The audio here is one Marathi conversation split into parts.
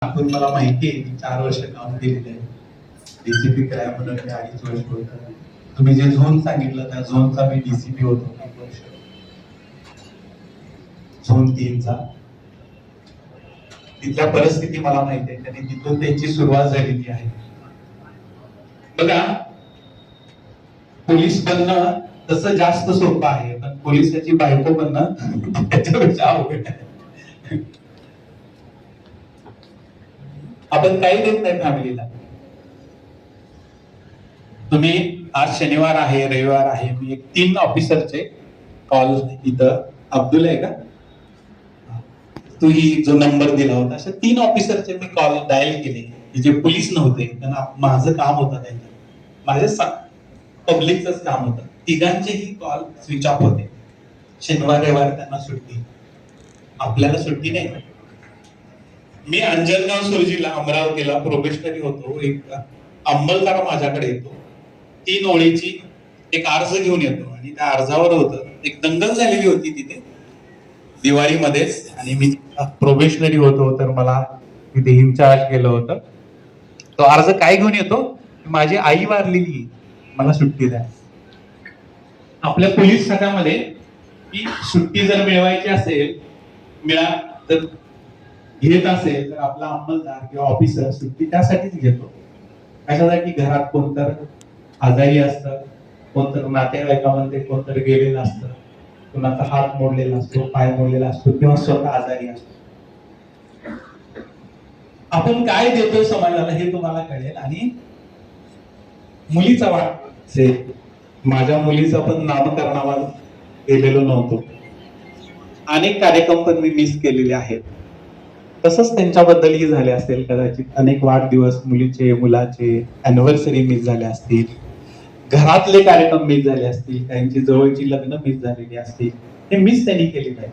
आपण मला माहिती आहे की 4 वर्ष काम केलेलं आहे. डीसीपी क्राईम म्हणून मी 2.5 वर्ष होतो. तुम्ही जे झोन सांगितलं त्या झोनचा मी डीसीपी होतो 1 वर्ष. झोन 3चा. तिथल्या परिस्थिती मला माहिती आहे आणि तिथून त्यांची सुरुवात झालेली आहे. बघा, पोलीस बनणं तसं जास्त सोपं आहे, पण पोलिसाची बायको बनणं त्याच्यापेक्षा अवघड आहे. आपण काही देत नाही फॅमिलीला. तुम्ही आज शनिवार आहे, रविवार आहे, मी 3 ऑफिसरचे कॉल इथं अब्दुल आहे का, तूही जो नंबर दिला होता, अशा 3 ऑफिसरचे मी कॉल डायल केले जे पोलीस नव्हते. त्यांना माझं काम होतं, त्यांचं माझ्या पब्लिकच काम होतं. तिघांचेही कॉल स्विच ऑफ होते. शनिवार रविवार त्यांना सुट्टी, आपल्याला सुट्टी नाही. मी अंजनगाव सुरजीला अमरावतीला प्रोबेशनरी होतो. एक अंमलदार माझ्याकडे येतो, 3 ओळीची एक अर्ज घेऊन येतो आणि त्या अर्जावर होतं, एक दंगल झालेली होती तिथे दिवाळीमध्येच, आणि मी प्रोबेशनरी होतो, तर मला तिथे इन्चार्ज केलं होतं. तो अर्ज काय घेऊन येतो, माझी आई वारलेली, मला सुट्टी द्या. आपल्या पोलीस खात्यामध्ये की सुट्टी जर मिळवायची असेल, जर घेत असेल, तर आपला अंमलदार किंवा ऑफिसर सुट्टी त्यासाठीच घेतो. कशासाठी? घरात कोणतर आजारी असतं, कोणतर नातेवाईकामध्ये कोणतर गेलेलं असतं, कोणाचा हात मोडलेला असतो, पाय मोडलेला असतो, किंवा स्वतः आजारी असतो. आपण काय देतोय समाजाला हे तुम्हाला कळेल. आणि मुलीचा वाट, माझ्या मुलीचं पण नामकरणावर गेलेलो नव्हतो. अनेक कार्यक्रम पण मी मिस केलेले आहेत. तसंच त्यांच्याबद्दलही झाले असेल कदाचित. अनेक वाढदिवस मुलीचे, मुलाचे, अॅनिव्हर्सरी मिस झाले असतील, घरातले कार्यक्रम मिस झाले असतील, त्यांची जवळची लग्न मिस झालेली असतील. हे मिस त्यांनी केलेलं आहे.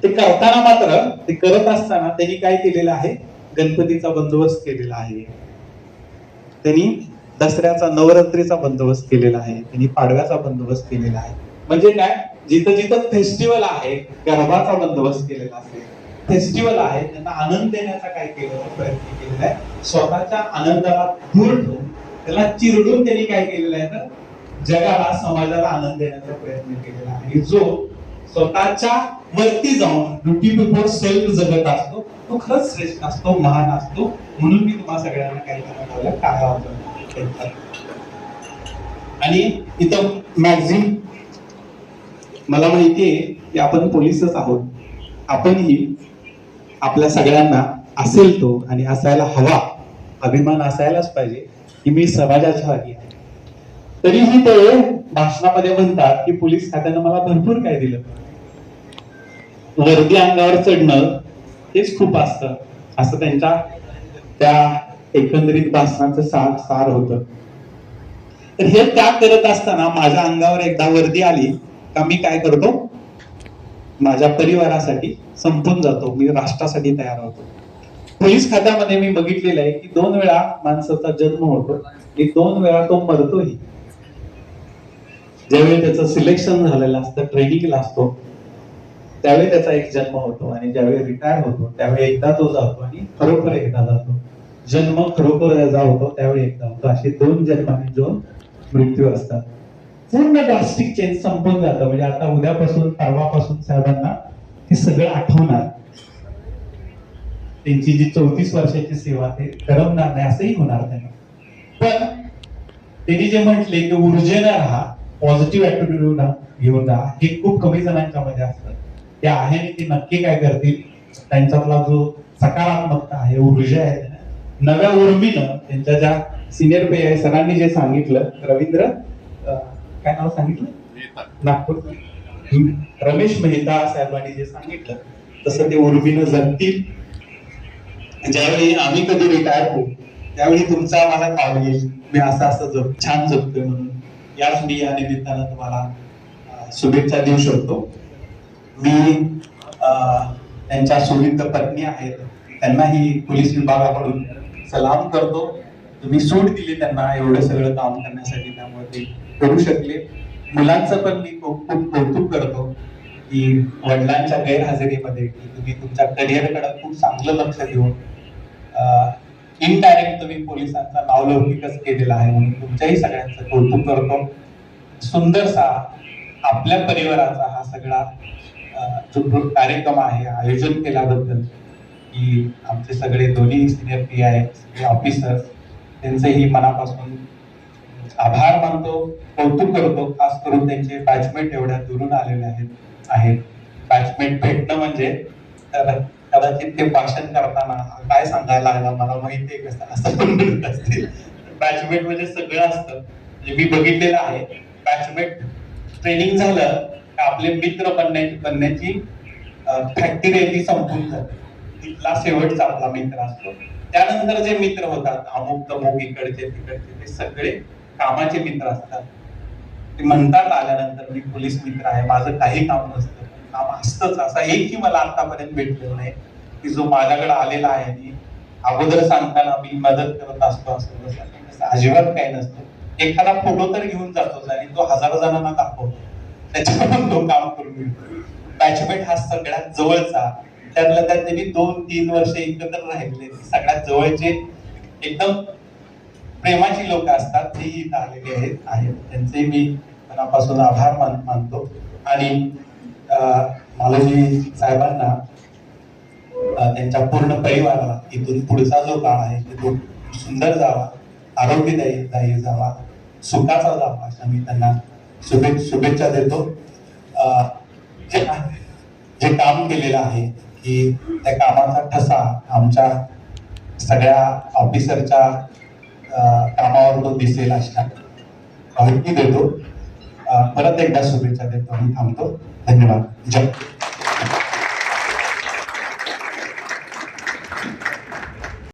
ते करताना मात्र, ते करत असताना त्यांनी काय केलेलं आहे, गणपतीचा बंदोबस्त केलेला आहे, त्यांनी दसऱ्याचा, नवरात्रीचा बंदोबस्त केलेला आहे, त्यांनी पाडव्याचा बंदोबस्त केलेला आहे. म्हणजे काय, जिथं जिथं फेस्टिवल आहे, गरबाचा बंदोबस्त केलेला असेल, फेस्टिवल आहे, त्यांना आनंद देण्याचा काय केलेला प्रयत्न केलेला आहे. स्वतःच्या आनंदाला दूर ठेवून, त्याला चिरडून त्यांनी काय केलेलं आहे, तर जगाला, समाजाला आनंद देण्याचा प्रयत्न केलेला आहे. आणि जो स्वतःच्या वरती जाऊन ड्युटी बिफोर सेल्फ जगत असतो, तो खरंच श्रेष्ठ असतो, महान असतो. म्हणून मी तुम्हाला सगळ्यांना काही करायला काय वाटतं. आणि इथं मॅगझिन, मला माहितीये की आपण पोलीसच आहोत. आपणही आपल्या सगळ्यांना असेल तो, आणि असायला हवा, अभिमान असायलाच पाहिजे की मी समाजाच्या आधी आहे. तरीही ते भाषणामध्ये म्हणतात की पोलीस खात्यानं मला भरपूर काय दिलं. वर्दी अंगावर चढणं हेच खूप असतं, असं त्यांच्या त्या एकंदरीत भाषणाचं सार होतं. तर हे त्या करत असताना माझ्या अंगावर एकदा वर्दी आली का मी काय करतो, माझ्या परिवारासाठी संपून जातो, मी राष्ट्रासाठी तयार होतो. पोलीस खात्यामध्ये मी बघितलेलं आहे की 2 वेळा माणसाचा जन्म होतो आणि 2 वेळा तो मरतोही. ज्यावेळी त्याचं सिलेक्शन झालेलं असतं, ट्रेनिंगला असतो, त्यावेळी त्याचा एक जन्म होतो, आणि ज्यावेळी रिटायर होतो त्यावेळी एकदा तो जातो आणि खरोखर एकदा जातो. जन्म खरोखर ज्याचा होतो त्यावेळी एकदा होतो. असे 2 जन्माने जो मृत्यू असतात. पूर्ण ड्रास्टिक चेंज संपून जातं. म्हणजे आता उद्यापासून, परवापासून साहेबांना हे सगळं आठवणार. त्यांची जी 34 वर्षाची सेवा ते करमणार नाही, असंही होणार त्यांना. पण त्यांनी जे म्हटले की ऊर्जेनं राहा, पॉझिटिव्ह ऍटिट्यूड घेऊन राहा, हे खूप कमी जणांच्या मध्ये असतं. ते आहे आणि ते नक्की काय करतील, त्यांच्यातला जो सकारात्मकता आहे, ऊर्जा आहे, नव्या उर्मीनं त्यांच्या ज्या सिनियर पी सरांनी जे सांगितलं, रवींद्र काय नाव सांगितलं, नागपूर, रमेश मेहता साहेबांनी जे सांगितलं तसं ते उर्मीनं जगतील. ज्यावेळी आम्ही कधी रिटायर होऊ त्यावेळी तुमचा मला कॉल येईल, मी असं छान जगतोय म्हणून. याच मी या निमित्तानं तुम्हाला शुभेच्छा देऊ शकतो. मी त्यांच्या सुविध पत्नी आहेत, त्यांनाही पोलीस विभागाकडून सलाम करतो. तुम्ही सूट दिली त्यांना एवढं सगळं काम करण्यासाठी, त्यामुळे ते करू शकले. मुलांचं पण मी खूप खूप कौतुक करतो की वडिलांच्या गैरहजेरीमध्ये की तुम्ही तुमच्या करिअरकडे खूप चांगलं लक्ष देऊन इनडायरेक्ट तुम्ही पोलिसांचा नावलौकिकच केलेला आहे, म्हणून तुमच्याही सगळ्यांचं कौतुक करतो. सुंदरसा आपल्या परिवाराचा हा सगळा जो कार्यक्रम आहे आयोजन केल्याबद्दल, की आमचे सगळे दोन्ही सिनियर PI ऑफिसर त्यांचेही मनापासून आभार मानतो, कौतुक करतो. खास करून त्यांचे बॅचमेट एवढ्या दुरून आलेले आहेत. बॅचमेट भेटणं म्हणजे तर कदाचित ते भाषण करताना काय सांगायला लागला मला माहितीये कसं असं म्हणत असतील. बॅचमेट म्हणजे सगळं असतं. म्हणजे मी बघितलेलं आहे बॅचमेट ट्रेनिंग झालं का आपले मित्र बनण्याची फॅक्टरी आहे ती संपून जाते. तिथला शेवटचा आपला मित्र असतो. त्यानंतर जे मित्र होतात अमुक तमुक इकडचे तिकडचे ते सगळे कामाचे मित्र असतात. ते म्हणतात आल्यानंतर मी पोलीस मित्र आहे, माझं काही काम नसतं, काम असतंच. असा एकही मला आतापर्यंत भेटलेला नाही की जो माझ्याकडे आलेला आहे आणि अगोदर सांगताना मी मदत करत असतो असं तसं अजिबात काही नसतं. एखादा फोटो तर घेऊन जातोच आणि तो 1000 जणांना दाखवतो, त्याच्याकडून तो काम करून घेतो. बॅचमेट हा सगळ्यात जवळचा, त्यातल्या त्यात त्यांनी 2-3 वर्ष एकत्र राहिले, सगळ्यात जवळचे एकदम प्रेमाची लोक असतात, ते इथं आलेले आहेत. त्यांचे मी मनापासून आभार मानतो आणि मालोजी साहेबांना त्यांच्या पूर्ण परिवाराला इथून पुढचा जो काळ आहे तो सुंदर जावा, आरोग्यदायी जावा, सुखाचा जावा अशा मी त्यांना शुभेच्छा देतो. जे काम केलेलं आहे की त्या कामाचा ठसा आमच्या सगळ्या ऑफिसरच्या कामावर तो दिसेल अशा माहिती देतो. परत एकदा शुभेच्छा देतो आणि थांबतो. धन्यवाद. जय